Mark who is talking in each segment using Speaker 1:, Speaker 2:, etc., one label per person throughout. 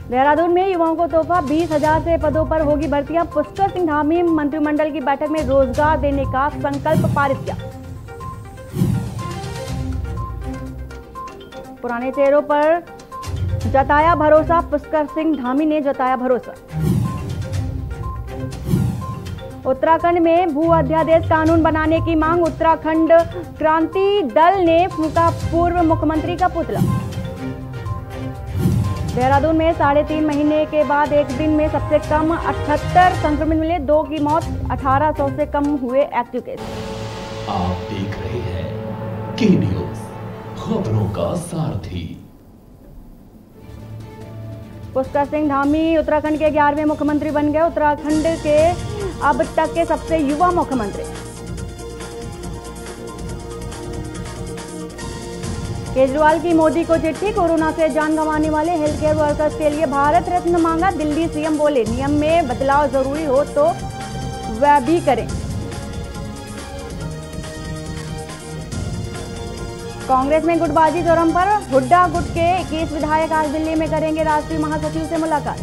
Speaker 1: देहरादून में युवाओं को तोहफा, 20,000 से पदों पर होगी भर्तियां। पुष्कर सिंह धामी मंत्रिमंडल की बैठक में रोजगार देने का संकल्प पारित किया। पुराने चेहरों पर जताया भरोसा, पुष्कर सिंह धामी ने जताया भरोसा। उत्तराखंड में भू अध्यादेश कानून बनाने की मांग, उत्तराखंड क्रांति दल ने फूंका पूर्व मुख्यमंत्री का पुतला। देहरादून में 3.5 महीने के बाद एक दिन में सबसे कम 78 संक्रमित मिले, 2 की मौत, 1800 से कम हुए एक्टिव केस।
Speaker 2: आप देख रहे हैं की न्यूज, खबरों का सारथी।
Speaker 1: पुष्कर सिंह धामी उत्तराखंड के 11वें मुख्यमंत्री बन गए। उत्तराखंड के अब तक के सबसे युवा मुख्यमंत्री। केजरीवाल की मोदी को चिट्ठी, कोरोना से जान गंवाने वाले हेल्थ केयर वर्कर्स के लिए भारत रत्न मांगा। दिल्ली सीएम बोले, नियम में बदलाव जरूरी हो तो वह भी करें। कांग्रेस में गुटबाजी चरम पर, हुड्डा गुट के 21 विधायक आज दिल्ली में करेंगे राष्ट्रीय महासचिव से मुलाकात।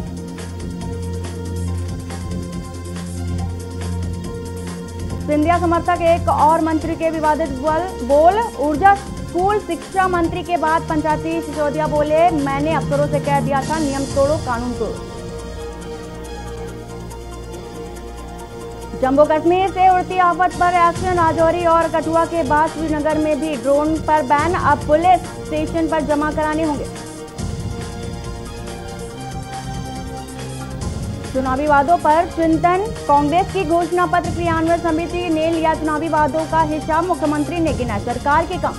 Speaker 1: सिंधिया समर्थक एक और मंत्री के विवादित बोल, ऊर्जा स्कूल शिक्षा मंत्री के बाद पंचायती सिसोदिया बोले, मैंने अफसरों से कह दिया था नियम तोड़ो कानून तोड़ो। जम्मू कश्मीर से उड़ती आफत पर एक्शन, राजौरी और कठुआ के बाद श्रीनगर में भी ड्रोन पर बैन, अब पुलिस स्टेशन पर जमा कराने होंगे। चुनावी वादों पर चिंतन, कांग्रेस की घोषणा पत्र क्रियान्वयन समिति ने लिया चुनावी वादों का हिसाब, मुख्यमंत्री ने गिना सरकार के काम।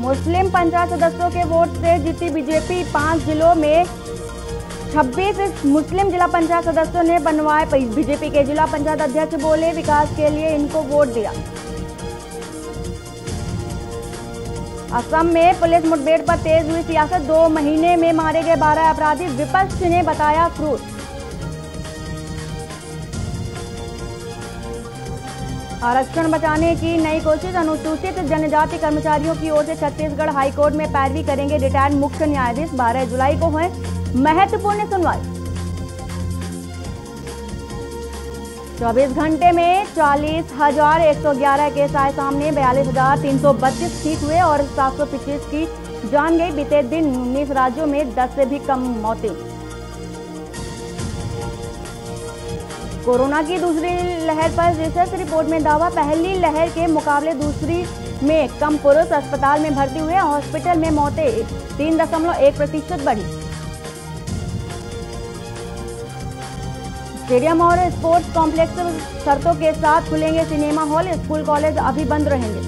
Speaker 1: मुस्लिम पंचायत सदस्यों के वोट से जीती बीजेपी, 5 जिलों में 26 मुस्लिम जिला पंचायत सदस्यों ने बनवाए। बीजेपी के जिला पंचायत अध्यक्ष बोले, विकास के लिए इनको वोट दिया। असम में पुलिस मुठभेड़ पर तेज हुई सियासत, 2 महीने में मारे गए 12 अपराधी, विपक्ष ने बताया क्रूर। आरक्षण बचाने की नई कोशिश, अनुसूचित जनजाति कर्मचारियों की ओर से छत्तीसगढ़ हाईकोर्ट में पैरवी करेंगे रिटायर्ड मुख्य न्यायाधीश। 12 जुलाई को है महत्वपूर्ण सुनवाई। 24 घंटे में 40,111 केस आए सामने, 42,332 ठीक हुए और 725 की जान गई। बीते दिन 19 राज्यों में 10 से भी कम मौतें। कोरोना की दूसरी लहर पर रिसर्च रिपोर्ट में दावा, पहली लहर के मुकाबले दूसरी में कम पुरुष अस्पताल में भर्ती हुए, हॉस्पिटल में मौतें 3.1% बढ़ी। स्टेडियम और स्पोर्ट्स कॉम्प्लेक्स शर्तों के साथ खुलेंगे सिनेमा हॉल, स्कूल कॉलेज अभी बंद रहेंगे।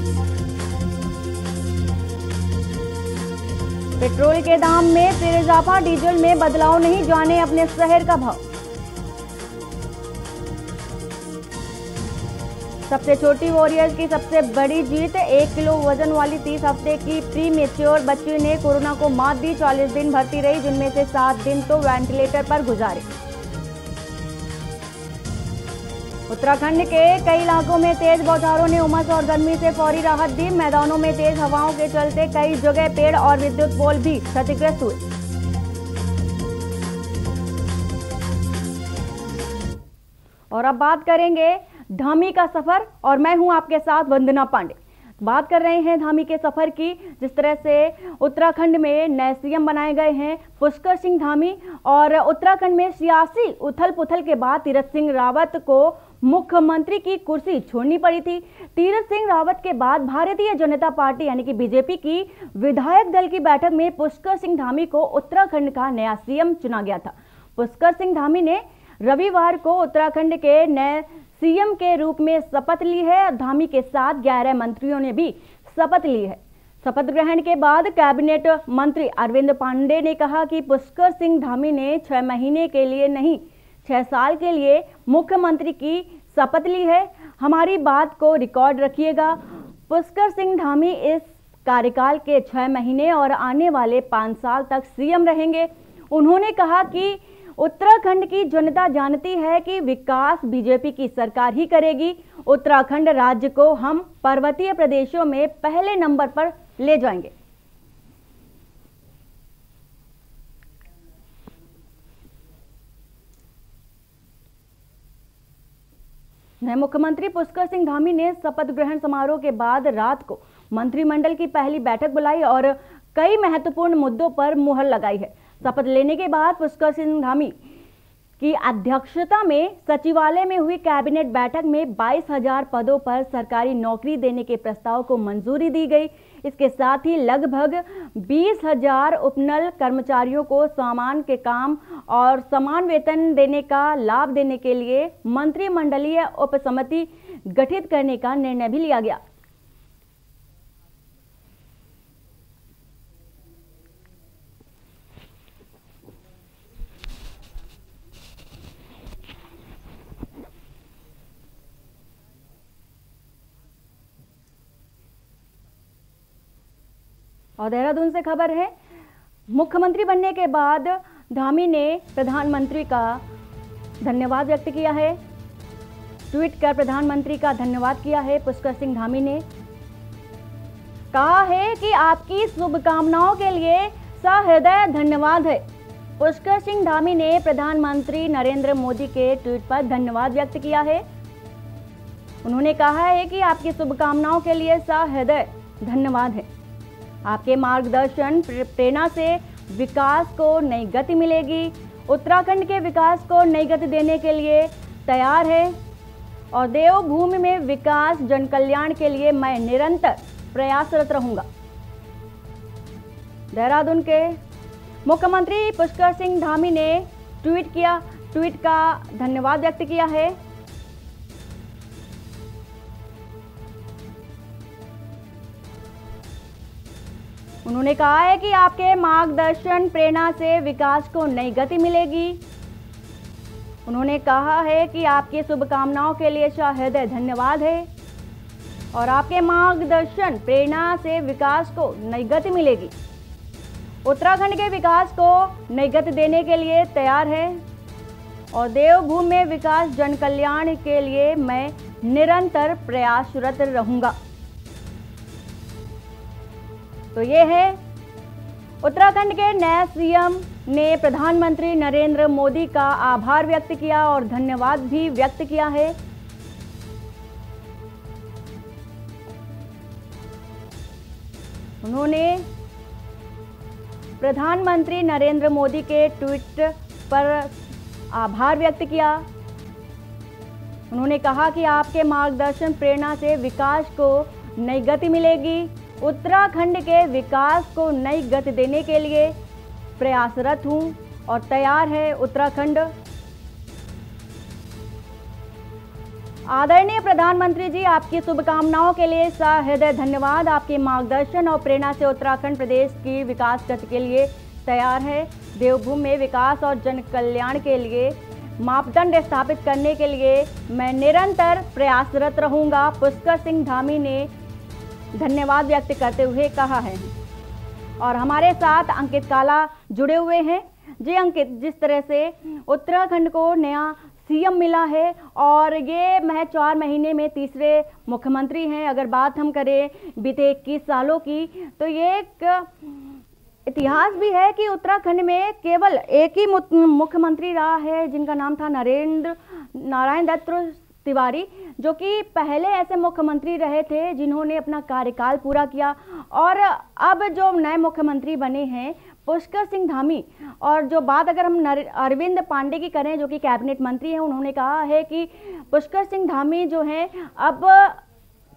Speaker 1: पेट्रोल के दाम में फिर इजाफा, डीजल में बदलाव नहीं, जाने अपने शहर का भाव। सबसे छोटी वॉरियर्स की सबसे बड़ी जीत, 1 किलो वजन वाली 30 हफ्ते की प्री मेच्योर बच्ची ने कोरोना को मात दी। 40 दिन भर्ती रही, जिनमें से 7 दिन तो वेंटिलेटर पर गुजारे। उत्तराखंड के कई इलाकों में तेज बौछारों ने उमस और गर्मी से फौरी राहत दी। मैदानों में तेज हवाओं के चलते कई जगह पेड़ और विद्युत पोल भी क्षतिग्रस्त हुए। और अब बात करेंगे धामी का सफर, और मैं हूं आपके साथ वंदना पांडे। बात कर रहे हैं धामी के सफर की। जिस तरह से उत्तराखंड में नए सीएम बनाए गए हैं पुष्कर सिंह धामी, और उत्तराखंड में सियासी उथल पुथल के बाद तीरथ सिंह रावत को मुख्यमंत्री की कुर्सी छोड़नी पड़ी थी। तीरथ सिंह रावत के बाद भारतीय जनता पार्टी यानी कि बीजेपी की विधायक दल की बैठक में पुष्कर सिंह धामी को उत्तराखंड का नया सीएम चुना गया था। पुष्कर सिंह धामी ने रविवार को उत्तराखंड के नए सीएम के रूप में शपथ ली है। धामी के साथ 11 मंत्रियों ने भी शपथ ली है। शपथ ग्रहण के बाद कैबिनेट मंत्री अरविंद पांडे ने कहा कि पुष्कर सिंह धामी ने 6 महीने के लिए नहीं 6 साल के लिए मुख्यमंत्री की शपथ ली है। हमारी बात को रिकॉर्ड रखिएगा। पुष्कर सिंह धामी इस कार्यकाल के 6 महीने और आने वाले 5 साल तक सीएम रहेंगे। उन्होंने कहा कि उत्तराखंड की जनता जानती है कि विकास बीजेपी की सरकार ही करेगी। उत्तराखंड राज्य को हम पर्वतीय प्रदेशों में पहले नंबर पर ले जाएंगे। नए मुख्यमंत्री पुष्कर सिंह धामी ने शपथ ग्रहण समारोह के बाद रात को मंत्रिमंडल की पहली बैठक बुलाई और कई महत्वपूर्ण मुद्दों पर मुहर लगाई है। शपथ लेने के बाद पुष्कर सिंह धामी की अध्यक्षता में सचिवालय में हुई कैबिनेट बैठक में 22,000 पदों पर सरकारी नौकरी देने के प्रस्ताव को मंजूरी दी गई। इसके साथ ही लगभग 20,000 उपनल कर्मचारियों को समान के काम और समान वेतन देने का लाभ देने के लिए मंत्रिमंडलीय उपसमिति गठित करने का निर्णय भी लिया गया। और देहरादून से खबर है, मुख्यमंत्री बनने के बाद धामी ने प्रधानमंत्री का धन्यवाद व्यक्त किया है। ट्वीट कर प्रधानमंत्री का धन्यवाद किया है। पुष्कर सिंह धामी ने कहा है कि आपकी शुभकामनाओं के लिए सहृदय धन्यवाद है। पुष्कर सिंह धामी ने प्रधानमंत्री नरेंद्र मोदी के ट्वीट पर धन्यवाद व्यक्त किया है। उन्होंने कहा है कि आपकी शुभकामनाओं के लिए सहृदय धन्यवाद है। आपके मार्गदर्शन प्रेरणा से विकास को नई गति मिलेगी। उत्तराखंड के विकास को नई गति देने के लिए तैयार है और देवभूमि में विकास जन कल्याण के लिए मैं निरंतर प्रयासरत रहूंगा। देहरादून के मुख्यमंत्री पुष्कर सिंह धामी ने ट्वीट का धन्यवाद व्यक्त किया है। उन्होंने कहा है कि आपके मार्गदर्शन प्रेरणा से विकास को नई गति मिलेगी। उन्होंने कहा है कि आपकी शुभकामनाओं के लिए सहृदय धन्यवाद है और आपके मार्गदर्शन प्रेरणा से विकास को नई गति मिलेगी। उत्तराखंड के विकास को नई गति देने के लिए तैयार है और देवभूमि में विकास जन कल्याण के लिए मैं निरंतर प्रयासरत रहूंगा। तो ये है, उत्तराखंड के नए सीएम ने प्रधानमंत्री नरेंद्र मोदी का आभार व्यक्त किया और धन्यवाद भी व्यक्त किया है। उन्होंने प्रधानमंत्री नरेंद्र मोदी के ट्वीट पर आभार व्यक्त किया। उन्होंने कहा कि आपके मार्गदर्शन प्रेरणा से विकास को नई गति मिलेगी। उत्तराखंड के विकास को नई गति देने के लिए प्रयासरत हूं और तैयार है उत्तराखंड। आदरणीय प्रधानमंत्री जी, आपकी शुभकामनाओं के लिए सहृदय धन्यवाद। आपके मार्गदर्शन और प्रेरणा से उत्तराखंड प्रदेश की विकास गति के लिए तैयार है। देवभूमि में विकास और जन कल्याण के लिए मापदंड स्थापित करने के लिए मैं निरंतर प्रयासरत रहूंगा, पुष्कर सिंह धामी ने धन्यवाद व्यक्त करते हुए कहा है। और हमारे साथ अंकित काला जुड़े हुए हैं। जी अंकित, जिस तरह से उत्तराखंड को नया सीएम मिला है और ये महज 4 महीने में तीसरे मुख्यमंत्री हैं। अगर बात हम करें बीते 21 सालों की, तो ये एक इतिहास भी है कि उत्तराखंड में केवल एक ही मुख्यमंत्री रहा है जिनका नाम था नरेंद्र नारायण दत्त तिवारी, जो कि पहले ऐसे मुख्यमंत्री रहे थे जिन्होंने अपना कार्यकाल पूरा किया। और अब जो नए मुख्यमंत्री बने हैं पुष्कर सिंह धामी, और जो बात अगर हम अरविंद पांडे की करें जो कि कैबिनेट मंत्री हैं, उन्होंने कहा है कि पुष्कर सिंह धामी जो हैं अब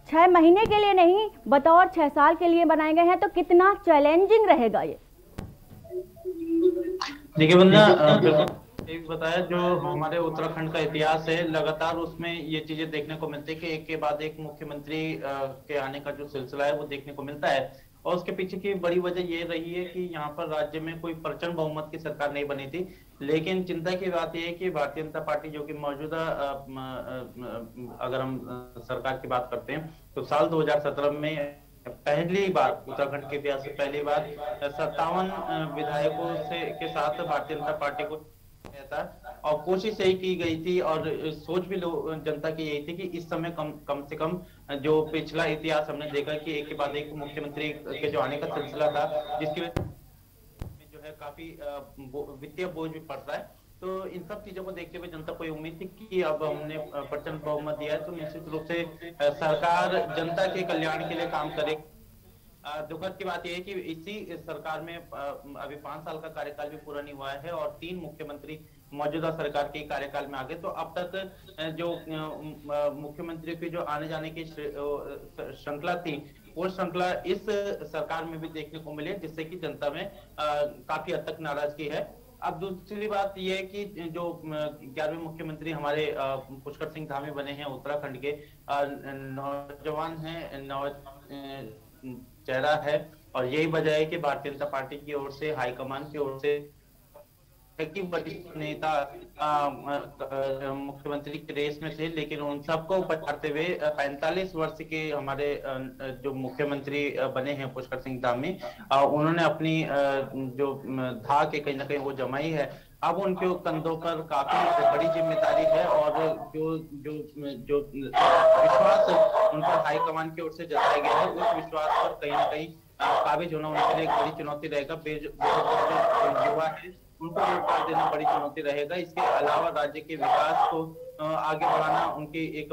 Speaker 1: 6 महीने के लिए नहीं बतौर 6 साल के लिए बनाए गए हैं। तो कितना चैलेंजिंग रहेगा ये?
Speaker 3: देखिए वंदना, एक बताया जो हमारे उत्तराखंड का इतिहास है, लगातार उसमें ये चीजें देखने को मिलती है कि एक के बाद एक मुख्यमंत्री के आने का जो सिलसिला है वो देखने को मिलता है। और उसके पीछे की बड़ी वजह ये रही है कि यहाँ पर राज्य में कोई प्रचंड बहुमत की सरकार नहीं बनी थी। लेकिन चिंता की बात यह है कि भारतीय जनता पार्टी जो कि मौजूदा अगर हम सरकार की बात करते हैं तो साल 2017 में पहली बार उत्तराखंड के इतिहास से पहली बार 57 विधायकों के साथ भारतीय जनता पार्टी को था। और कोशिश यही की गई थी और सोच भी जनता की यही थी कि इस समय कम से कम जो पिछला इतिहास हमने देखा कि एक के बाद एक मुख्यमंत्री के जो आने का सिलसिला था, जिसकी वजह से जो है काफी वित्तीय बोझ भी पड़ रहा है। तो इन सब चीजों को देखते हुए जनता को ये उम्मीद थी कि अब हमने प्रचंड बहुमत दिया है तो निश्चित रूप से सरकार जनता के कल्याण के लिए काम करे। दुखद की बात यह है कि इसी सरकार में अभी 5 साल का कार्यकाल भी पूरा नहीं हुआ है और 3 मुख्यमंत्री मौजूदा सरकार के कार्यकाल में आ गए। तो अब तक जो मुख्यमंत्री की जो आने जाने की श्रृंखला थी, वो श्रृंखला इस सरकार में भी देखने को मिली, जिससे कि जनता में काफी हद तक नाराजगी है। अब दूसरी बात यह है कि जो 11वें मुख्यमंत्री हमारे पुष्कर सिंह धामी बने हैं उत्तराखंड के, नौजवान हैं, चेहरा है, और यही वजह है कि भारतीय जनता पार्टी की ओर से, हाईकमान की ओर से कि वरिष्ठ नेता मुख्यमंत्री की रेस में थे, लेकिन उन सबको पछाड़ते हुए 45 वर्ष के हमारे जो मुख्यमंत्री बने हैं पुष्कर सिंह धामी, उन्होंने अपनी जो धाक है कहीं ना कहीं वो जमाई है। अब उनके कंधों पर काफी बड़ी जिम्मेदारी है और जो जो जो विश्वास उन पर हाईकमान की ओर से जताया गया है, उस विश्वास पर कहीं ना कहीं काबिज होना उनके लिए एक बड़ी चुनौती रहेगा। युवा है उनको रोजगार देना बड़ी चुनौती रहेगा। इसके अलावा राज्य के विकास को आगे बढ़ाना उनकी एक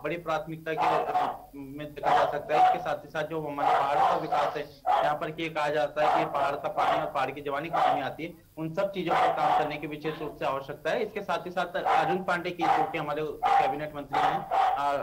Speaker 3: बड़ी प्राथमिकता के में देखा जा सकता है। इसके साथ ही साथ जो हमारे पहाड़ का विकास है, यहाँ पर कि कहा जाता है कि पहाड़ का पानी और पहाड़ की जवानी कमी आती है, उन सब चीजों पर काम करने की विशेष रूप से आवश्यकता है। इसके साथ ही साथ अर्जुन पांडे की, जो कि हमारे कैबिनेट मंत्री हैं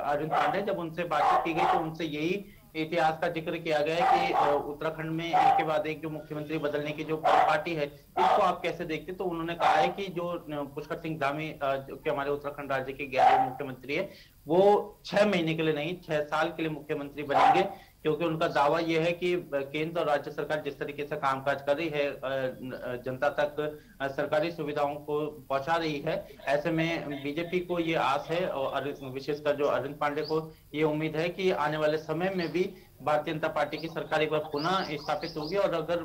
Speaker 3: अर्जुन पांडे, जब उनसे बातचीत की गई तो उनसे यही इतिहास का जिक्र किया गया है कि उत्तराखंड में एक के बाद एक जो मुख्यमंत्री बदलने की जो पार्टी है, इसको आप कैसे देखते? तो उन्होंने कहा है कि जो पुष्कर सिंह धामी जो कि हमारे उत्तराखंड राज्य के 11वें मुख्यमंत्री है, वो 6 महीने के लिए नहीं 6 साल के लिए मुख्यमंत्री बनेंगे, क्योंकि उनका दावा यह है कि केंद्र और राज्य सरकार जिस तरीके से कामकाज कर रही है, जनता तक सरकारी सुविधाओं को पहुंचा रही है, ऐसे में बीजेपी को ये आस है और विशेषकर जो अरविंद पांडे को ये उम्मीद है कि आने वाले समय में भी भारतीय जनता पार्टी की सरकार एक बार पुनः स्थापित होगी और अगर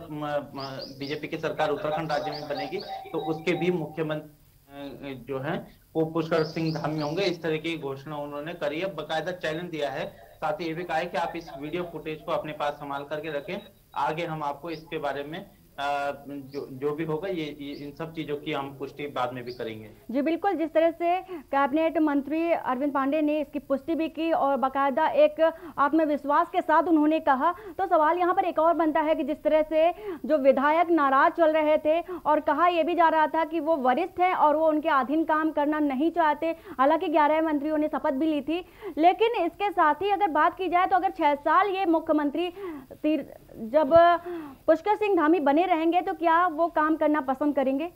Speaker 3: बीजेपी की सरकार उत्तराखंड राज्य में बनेगी तो उसके भी मुख्यमंत्री जो है वो पुष्कर सिंह धामी होंगे। इस तरह की घोषणा उन्होंने करी है, बकायदा चैलेंज दिया है। साथ ही ये भी कहा है कि आप इस वीडियो फुटेज को अपने पास संभाल करके रखें, आगे हम आपको इसके बारे में जो भी होगा ये इन सब चीजों की हम पुष्टि बाद में भी करेंगे।
Speaker 1: जी बिल्कुल, जिस तरह से कैबिनेट मंत्री अरविंद पांडे ने इसकी पुष्टि भी की और बाकायदा एक आत्मविश्वास के साथ उन्होंने कहा, तो सवाल यहाँ पर एक और बनता है कि जिस तरह से जो विधायक नाराज चल रहे थे और कहा यह भी जा रहा था कि वो वरिष्ठ हैं और वो उनके अधीन काम करना नहीं चाहते, हालांकि 11 मंत्रियों ने शपथ भी ली थी, लेकिन इसके साथ ही अगर बात की जाए तो अगर 6 साल ये मुख्यमंत्री जब पुष्कर सिंह धामी बने रहेंगे तो क्या वो काम करना पसंद करेंगे?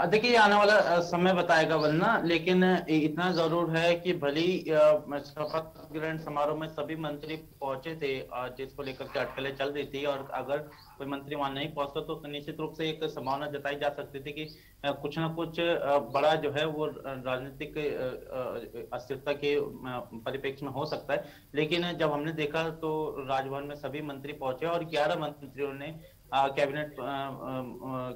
Speaker 3: देखिए आने वाला समय बताएगा वरना, लेकिन इतना जरूर है कि भली शपथ ग्रहण समारोह में सभी मंत्री पहुंचे थे जिसको लेकर के अटकलें चल रही थी, और अगर कोई मंत्री वहां नहीं पहुंचता तो निश्चित रूप से एक संभावना जताई जा सकती थी कि कुछ ना कुछ बड़ा जो है वो राजनीतिक अस्थिरता के परिप्रेक्ष्य में हो सकता है। लेकिन जब हमने देखा तो राजभवन में सभी मंत्री पहुंचे और 11 मंत्रियों ने कैबिनेट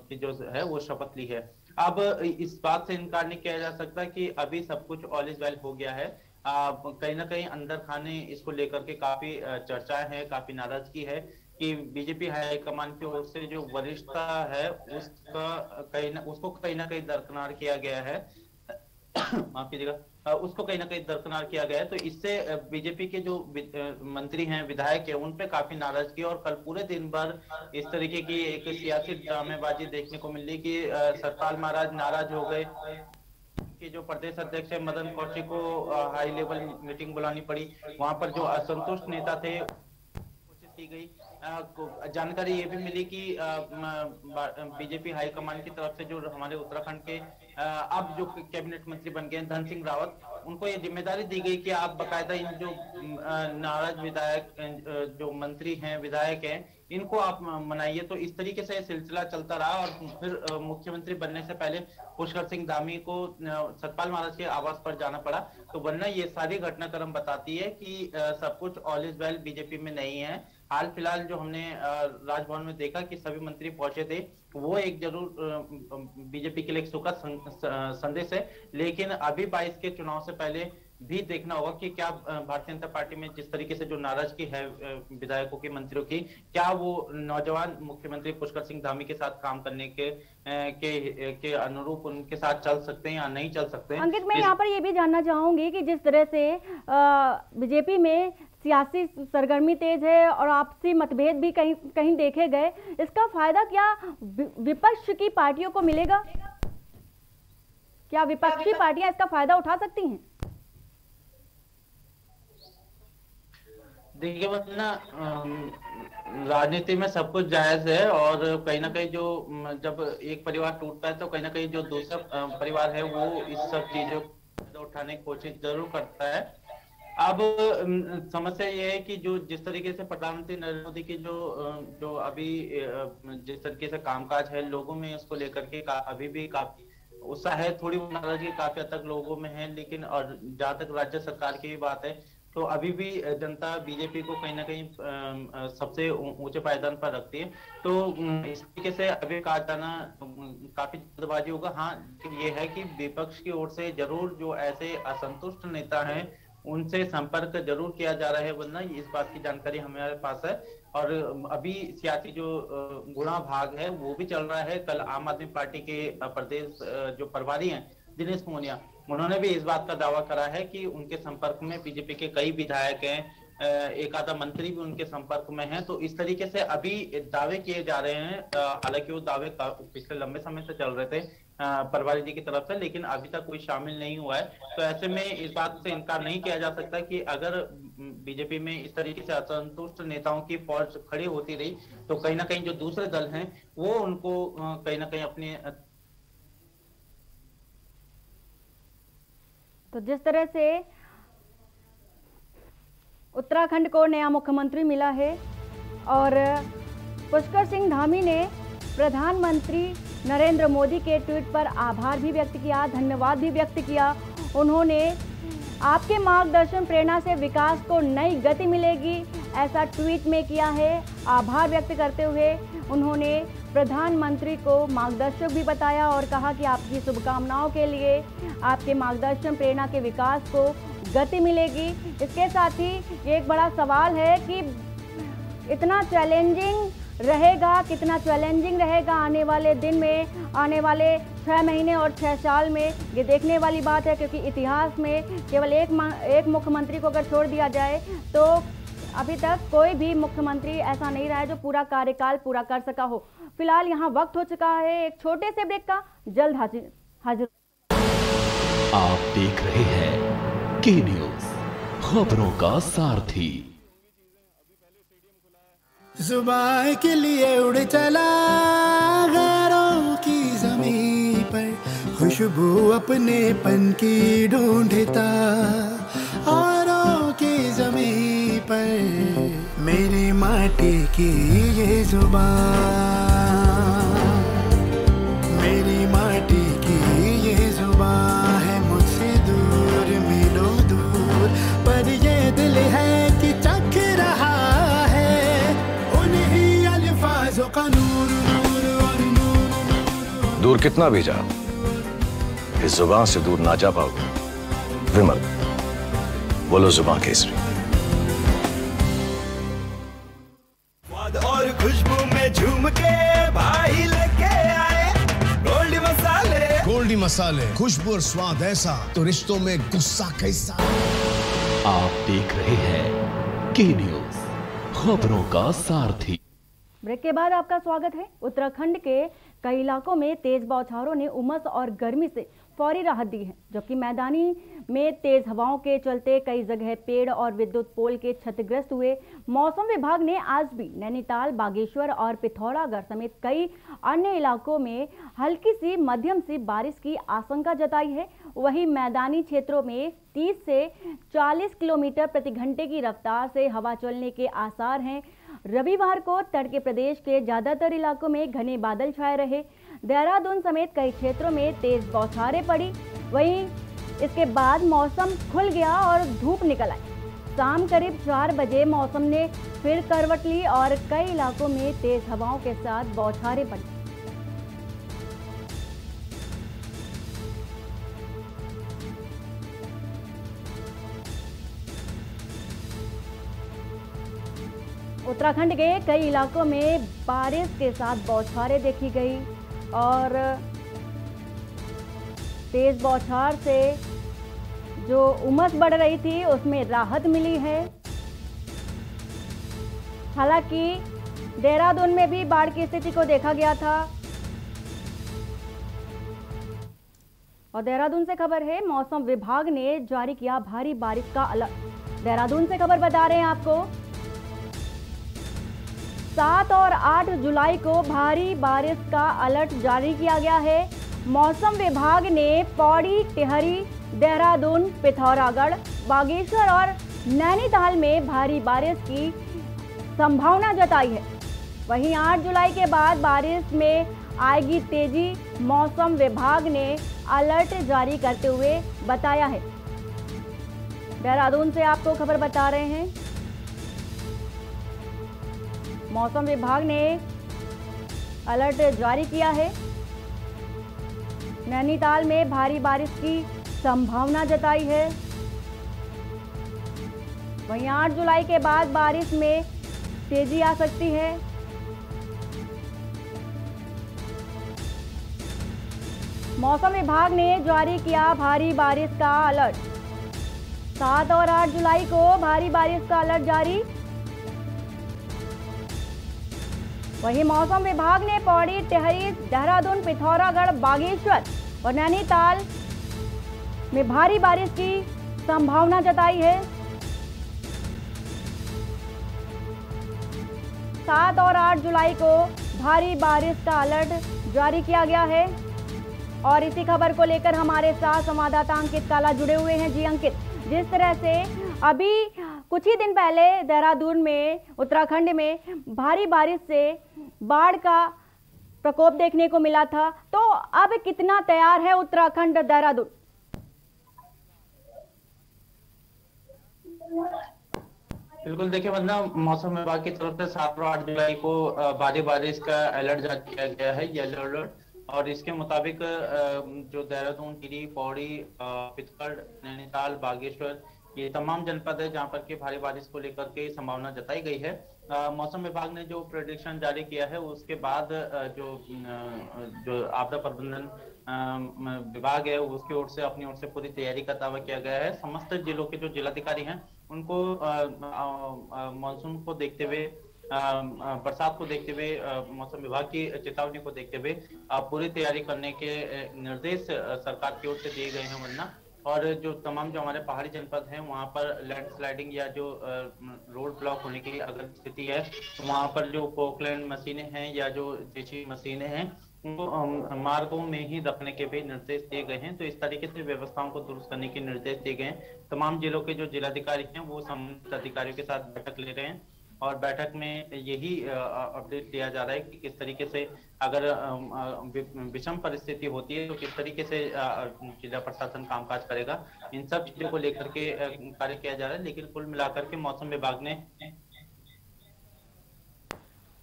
Speaker 3: की जो है वो शपथ ली है। अब इस बात से इनकार नहीं किया जा सकता कि अभी सब कुछ ऑल इज वेल हो गया है। कहीं ना कहीं अंदर खाने इसको लेकर के काफी चर्चाएं हैं, काफी नाराजगी है कि बीजेपी हाईकमान की ओर से जो वरिष्ठता है उसको कहीं ना कहीं दरकिनार किया गया है माफ कीजिएगा, उसको कहीं ना कहीं दरकिनार किया गया है। तो इससे बीजेपी के जो मंत्री हैं, विधायक हैं, उन पे काफी नाराजगी और कल पूरे दिन भर इस तरीके की एक सियासी ड्रामेबाजी देखने को मिली कि सतपाल महाराज नाराज हो गए कि जो प्रदेश अध्यक्ष है मदन कौशिक को हाई लेवल मीटिंग बुलानी पड़ी, वहां पर जो असंतुष्ट नेता थे कोशिश की गई। जानकारी ये भी मिली कि बीजेपी हाईकमान की तरफ से जो हमारे उत्तराखंड के अब जो कैबिनेट मंत्री बन गए धन सिंह रावत, उनको ये जिम्मेदारी दी गई कि आप बकायदा इन जो नाराज विधायक जो मंत्री हैं, विधायक हैं, इनको आप मनाइए। तो इस तरीके से सिलसिला चलता रहा और फिर मुख्यमंत्री बनने से पहले पुष्कर सिंह धामी को सतपाल महाराज के आवास पर जाना पड़ा। तो वरना ये सारी घटनाक्रम बताती है कि सब कुछ ऑल इज वेल बीजेपी में नहीं है। हाल फिलहाल जो हमने राजभवन में देखा कि सभी मंत्री पहुंचे थे, वो एक जरूर बीजेपी के लिए एक सुखद संदेश है, लेकिन अभी 22 के चुनाव से पहले भी देखना होगा कि क्या भारतीय जनता पार्टी में जिस तरीके से जो नाराजगी है विधायकों की, मंत्रियों की, क्या वो नौजवान मुख्यमंत्री पुष्कर सिंह धामी के साथ काम करने के अनुरूप उनके साथ चल सकते हैं या नहीं चल सकते हैं।
Speaker 1: अंकित, मैं यहाँ पर ये भी जानना चाहूंगी कि जिस तरह से बीजेपी में सियासी सरगर्मी तेज है और आपसी मतभेद भी कहीं कहीं देखे गए, इसका फायदा क्या विपक्ष की पार्टियों को मिलेगा? क्या विपक्षी पार्टियां इसका फायदा उठा सकती हैं?
Speaker 3: देखिए, मतलब राजनीति में सब कुछ जायज है और कहीं ना कहीं जो जब एक परिवार टूटता है तो कहीं ना कहीं जो दूसरा परिवार है वो इस सब चीजों को उठाने की कोशिश जरूर करता है। अब समस्या ये है कि जो जिस तरीके से प्रधानमंत्री नरेंद्र मोदी की जो अभी जिस तरीके से कामकाज है, लोगों में उसको लेकर के अभी भी काफी उत्साह है, थोड़ी नाराजगी काफी हद तक लोगों में है। लेकिन और जहां तक राज्य सरकार की बात है तो अभी भी जनता बीजेपी को कहीं ना कहीं सबसे ऊंचे पायदान पर रखती है। तो इस तरीके से अभी कहा जाना काफी जल्दबाजी होगा। हाँ, ये है कि विपक्ष की ओर से जरूर जो ऐसे असंतुष्ट नेता हैं उनसे संपर्क जरूर किया जा रहा है, वरना इस बात की जानकारी हमारे पास है। और अभी सियासी जो गुणा भाग है वो भी चल रहा है। कल आम आदमी पार्टी के प्रदेश जो प्रभारी हैं दिनेश मोहनिया, उन्होंने भी इस बात का दावा करा है कि उनके संपर्क में बीजेपी के कई विधायक हैं, एक आधा मंत्री भी उनके संपर्क में हैं। तो इस तरीके से अभी दावे किए जा रहे हैं। हालांकि वो दावे पिछले लंबे समय से चल रहे थे प्रभारी जी की तरफ से, लेकिन अभी तक कोई शामिल नहीं हुआ है। तो ऐसे में इस बात से इनकार नहीं किया जा सकता कि अगर बीजेपी में इस तरीके से असंतुष्ट नेताओं की फौज खड़ी होती रही तो कहीं ना कहीं जो दूसरे दल हैं वो उनको कहीं ना कहीं अपने।
Speaker 1: तो जिस तरह से उत्तराखंड को नया मुख्यमंत्री मिला है और पुष्कर सिंह धामी ने प्रधानमंत्री नरेंद्र मोदी के ट्वीट पर आभार भी व्यक्त किया, धन्यवाद भी व्यक्त किया। उन्होंने आपके मार्गदर्शन प्रेरणा से विकास को नई गति मिलेगी, ऐसा ट्वीट में किया है। आभार व्यक्त करते हुए उन्होंने प्रधानमंत्री को मार्गदर्शक भी बताया और कहा कि आपकी शुभकामनाओं के लिए आपके मार्गदर्शन प्रेरणा के विकास को गति मिलेगी। इसके साथ ही ये एक बड़ा सवाल है कि इतना चैलेंजिंग रहेगा, कितना चैलेंजिंग रहेगा आने वाले दिन में, आने वाले 6 महीने और 6 साल में, ये देखने वाली बात है। क्योंकि इतिहास में केवल एक मुख्यमंत्री को अगर छोड़ दिया जाए तो अभी तक कोई भी मुख्यमंत्री ऐसा नहीं रहा है जो पूरा कार्यकाल पूरा कर सका हो। फिलहाल यहाँ वक्त हो चुका है एक छोटे से ब्रेक का, जल्द हाजिर।
Speaker 2: आप देख रहे हैं के न्यूज़, खबरों का सारथी।
Speaker 4: जुबान के लिए उड़ चला गैरों की ज़मीं पर, खुशबू अपने पन की ढूंढता औरों की ज़मीं पर। मेरी माटी की ये जुबान, मेरी माटी की ये जुबान है मुझसे दूर मीलों दूर, पर ये दिल है कि चख रहा
Speaker 5: दूर कितना भी जा, इस जुबान से दूर ना जा पाओगे। विमल, बोलो जुबान केसरी।
Speaker 4: और खुशबू में झूम के भाई लेके आए गोल्डी मसाले। गोल्डी मसाले, खुशबू और स्वाद ऐसा तो रिश्तों में गुस्सा कैसा।
Speaker 2: आप देख रहे हैं के न्यूज़, खबरों का सारथी।
Speaker 1: ब्रेक के बाद आपका स्वागत है। उत्तराखंड के कई इलाकों में तेज बौछारों ने उमस और गर्मी से फौरी राहत दी है, जबकि मैदानी में तेज हवाओं के चलते कई जगह पेड़ और विद्युत पोल के क्षतिग्रस्त हुए। मौसम विभाग ने आज भी नैनीताल, बागेश्वर और पिथौरागढ़ समेत कई अन्य इलाकों में हल्की सी मध्यम सी बारिश की आशंका जताई है। वहीं मैदानी क्षेत्रों में 30 से 40 किलोमीटर प्रति घंटे की रफ्तार से हवा चलने के आसार हैं। रविवार को तड़के प्रदेश के ज्यादातर इलाकों में घने बादल छाए रहे। देहरादून समेत कई क्षेत्रों में तेज बौछारें पड़ी। वहीं इसके बाद मौसम खुल गया और धूप निकल आई। शाम करीब 4 बजे मौसम ने फिर करवट ली और कई इलाकों में तेज हवाओं के साथ बौछारें पड़ी। उत्तराखंड के कई इलाकों में बारिश के साथ बौछारें देखी गई और तेज बौछार से जो उमस बढ़ रही थी उसमें राहत मिली है। हालांकि देहरादून में भी बाढ़ की स्थिति को देखा गया था। और देहरादून से खबर है, मौसम विभाग ने जारी किया भारी बारिश का अलर्ट। देहरादून से खबर बता रहे हैं आपको, 7 और 8 जुलाई को भारी बारिश का अलर्ट जारी किया गया है। मौसम विभाग ने पौड़ी, टिहरी, देहरादून, पिथौरागढ़, बागेश्वर और नैनीताल में भारी बारिश की संभावना जताई है। वहीं 8 जुलाई के बाद बारिश में आएगी तेजी, मौसम विभाग ने अलर्ट जारी करते हुए बताया है। देहरादून से आपको खबर बता रहे हैं, मौसम विभाग ने अलर्ट जारी किया है। नैनीताल में भारी बारिश की संभावना जताई है। वहीं 8 जुलाई के बाद बारिश में तेजी आ सकती है। मौसम विभाग ने जारी किया भारी बारिश का अलर्ट। 7 और 8 जुलाई को भारी बारिश का अलर्ट जारी। वहीं मौसम विभाग ने पौड़ी, टिहरी, देहरादून, पिथौरागढ़, बागेश्वर और नैनीताल में भारी बारिश की संभावना जताई है। 7 और 8 जुलाई को भारी बारिश का अलर्ट जारी किया गया है। और इसी खबर को लेकर हमारे साथ संवाददाता अंकित काला जुड़े हुए हैं। जी अंकित, जिस तरह से अभी कुछ ही दिन पहले देहरादून में, उत्तराखंड में भारी बारिश से बाढ़ का प्रकोप देखने को मिला था, तो अब कितना तैयार है उत्तराखंड, देहरादून?
Speaker 3: बिल्कुल, देखिए वंदना, मौसम विभाग की तरफ से 7 और 8 जुलाई को भारी बारिश का अलर्ट जारी किया गया है, येलो अलर्ट। और इसके मुताबिक जो देहरादून, टिहरी, पौड़ी, पिथौरागढ़, नैनीताल, बागेश्वर, ये तमाम जनपद है जहां पर के भारी बारिश को लेकर के संभावना जताई गई है। मौसम विभाग ने जो प्रेडिक्शन जारी किया है उसके बाद जो आपदा प्रबंधन विभाग है उसकी ओर से, अपनी ओर से पूरी तैयारी का दावा किया गया है। समस्त जिलों के जो जिलाधिकारी हैं उनको मानसून को देखते हुए, बरसात को देखते हुए, मौसम विभाग की चेतावनी को देखते हुए पूरी तैयारी करने के निर्देश सरकार की ओर से दिए गए हैं। वरना और जो तमाम जो हमारे पहाड़ी जनपद हैं वहां पर लैंडस्लाइडिंग या जो रोड ब्लॉक होने की अगर स्थिति है तो वहां पर जो पोकलैंड मशीनें हैं या जो जेसीबी मशीनें हैं उनको मार्गों में ही रखने के भी निर्देश दिए गए हैं। तो इस तरीके से व्यवस्थाओं को दुरुस्त करने के निर्देश दिए गए हैं। तमाम जिलों के जो जिलाधिकारी हैं वो संबंधित अधिकारियों के साथ बैठक ले रहे हैं और बैठक में यही अपडेट दिया जा रहा है कि किस तरीके से अगर विषम परिस्थिति होती है तो किस तरीके से जिला प्रशासन कामकाज करेगा। इन सब चीजों को लेकर के कार्य किया जा रहा है। लेकिन कुल मिलाकर के मौसम विभाग ने,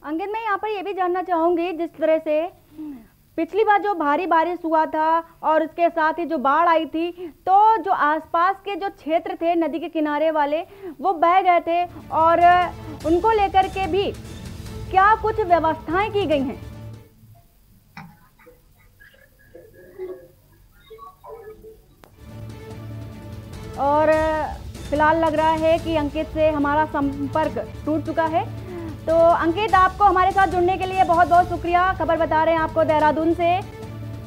Speaker 1: अंकित, मैं यहाँ पर ये भी जानना चाहूंगी, जिस तरह से पिछली बार जो भारी बारिश हुआ था और उसके साथ ही जो बाढ़ आई थी, तो जो आसपास के जो क्षेत्र थे नदी के किनारे वाले वो बह गए थे और उनको लेकर के भी क्या कुछ व्यवस्थाएं की गई हैं? और फिलहाल लग रहा है कि अंकित से हमारा संपर्क टूट चुका है। तो अंकित, आपको हमारे साथ जुड़ने के लिए बहुत बहुत शुक्रिया। खबर बता रहे हैं आपको देहरादून से,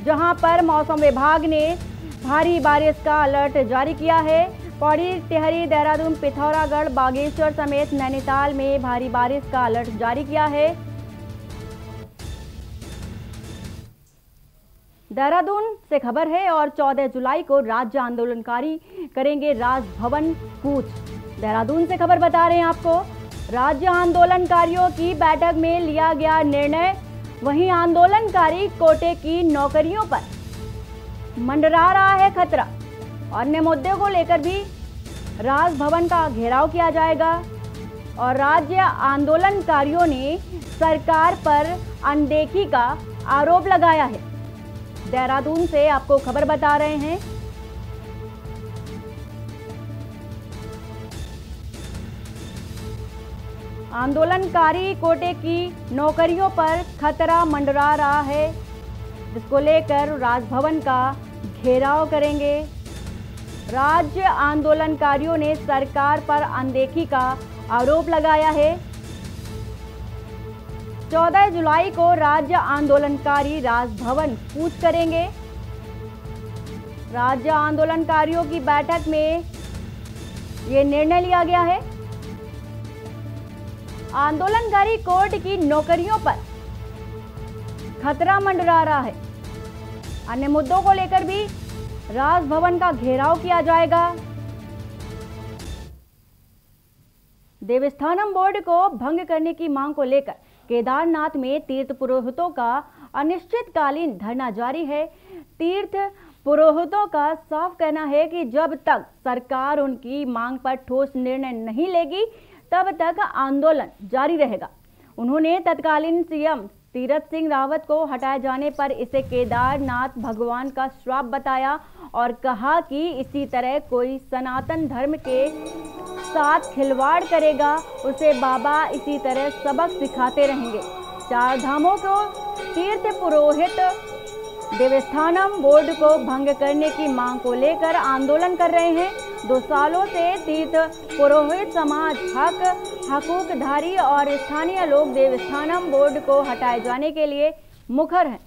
Speaker 1: जहां पर मौसम विभाग ने भारी बारिश का अलर्ट जारी किया है। पौड़ी, टिहरी, देहरादून, पिथौरागढ़, बागेश्वर समेत नैनीताल में भारी बारिश का अलर्ट जारी किया है। देहरादून से खबर है और 14 जुलाई को राज्य आंदोलनकारी करेंगे राजभवन कूच। देहरादून से खबर बता रहे हैं आपको, राज्य आंदोलनकारियों की बैठक में लिया गया निर्णय। वहीं आंदोलनकारी कोटे की नौकरियों पर मंडरा रहा है खतरा। अन्य मुद्दों को लेकर भी राजभवन का घेराव किया जाएगा और राज्य आंदोलनकारियों ने सरकार पर अनदेखी का आरोप लगाया है। देहरादून से आपको खबर बता रहे हैं। आंदोलनकारी कोटे की नौकरियों पर खतरा मंडरा रहा है, जिसको लेकर राजभवन का घेराव करेंगे। राज्य आंदोलनकारियों ने सरकार पर अनदेखी का आरोप लगाया है। 14 जुलाई को राज्य आंदोलनकारी राजभवन कूच करेंगे। राज्य आंदोलनकारियों की बैठक में ये निर्णय लिया गया है। आंदोलनकारी कोर्ट की नौकरियों पर खतरा मंडरा रहा है। अन्य मुद्दों को लेकर भी राजभवन का घेराव किया जाएगा। देवस्थानम बोर्ड को भंग करने की मांग को लेकर केदारनाथ में तीर्थ पुरोहितों का अनिश्चितकालीन धरना जारी है। तीर्थ पुरोहितों का साफ कहना है कि जब तक सरकार उनकी मांग पर ठोस निर्णय नहीं लेगी तब तक आंदोलन जारी रहेगा। उन्होंने तत्कालीन सीएम तीरथ सिंह रावत को हटाए जाने पर इसे केदारनाथ भगवान का श्राप बताया और कहा कि इसी तरह कोई सनातन धर्म के साथ खिलवाड़ करेगा उसे बाबा इसी तरह सबक सिखाते रहेंगे। चार धामों को तीर्थ पुरोहित देवस्थानम बोर्ड को भंग करने की मांग को लेकर आंदोलन कर रहे हैं। 2 सालों से तीर्थ पुरोहित समाज, हकूकधारी और स्थानीय लोग देवस्थानम बोर्ड को हटाए जाने के लिए मुखर हैं।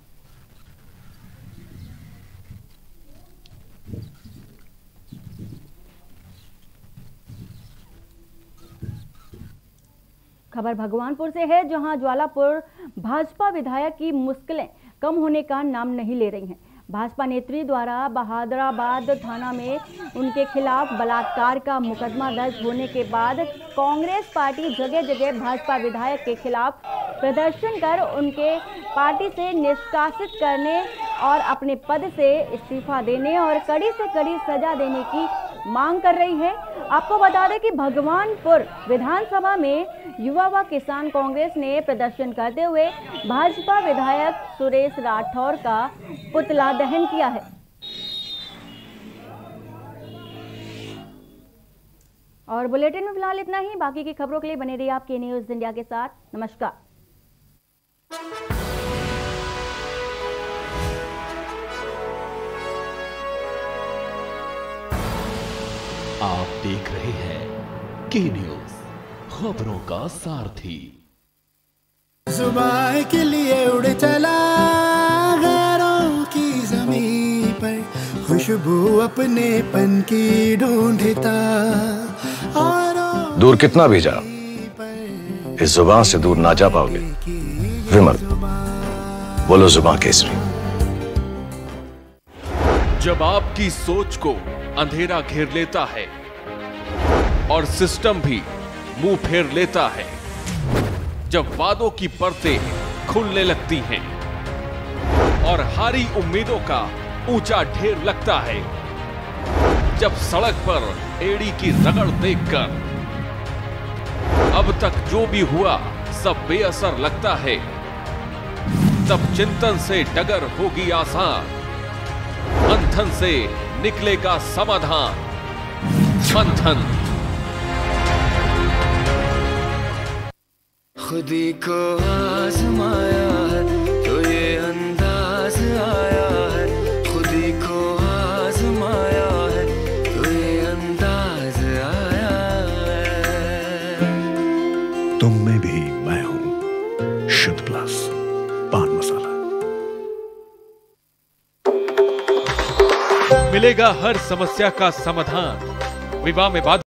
Speaker 1: खबर भगवानपुर से है, जहां ज्वालापुर भाजपा विधायक की मुश्किलें कम होने का नाम नहीं ले रही हैं। भाजपा नेत्री द्वारा बहादुराबाद थाना में उनके खिलाफ बलात्कार का मुकदमा दर्ज होने के बाद कांग्रेस पार्टी जगह जगह भाजपा विधायक के खिलाफ प्रदर्शन कर उनके पार्टी से निष्कासित करने और अपने पद से इस्तीफा देने और कड़ी से कड़ी सजा देने की मांग कर रही है। आपको बता दें कि भगवानपुर विधानसभा में युवा व किसान कांग्रेस ने प्रदर्शन करते हुए भाजपा विधायक सुरेश राठौर का पुतला दहन किया है। और बुलेटिन में फिलहाल इतना ही। बाकी की खबरों के लिए बने रहिए आपके न्यूज़ इंडिया के साथ। नमस्कार।
Speaker 2: आप देख रहे हैं के न्यूज़, खबरों का सारथी।
Speaker 6: जुबान के लिए उड़ चला गैरों की ज़मीं पर, खुशबू अपने पन की ढूंढता।
Speaker 5: दूर कितना भी जा, इस जुबान से दूर ना जा पाओगे। विमल, बोलो जुबान केसरी।
Speaker 2: जब आपकी सोच को अंधेरा घेर लेता है और सिस्टम भी मुंह फेर लेता है, जब वादों की परतें खुलने लगती हैं और हारी उम्मीदों का ऊंचा ढेर लगता है, जब सड़क पर एड़ी की रगड़ देखकर अब तक जो भी हुआ सब बेअसर लगता है, तब चिंतन से डगर होगी आसान, मंथन से निकलेगा समाधान। मंथन।
Speaker 6: खुदी को आजमाया है तो ये अंदाज आया है, खुदी को आजमाया है तो ये अंदाज आया है।
Speaker 4: तुम में भी मैं हूं, शुद्ध प्लस पान मसाला।
Speaker 2: मिलेगा हर समस्या का समाधान। विवाह में बात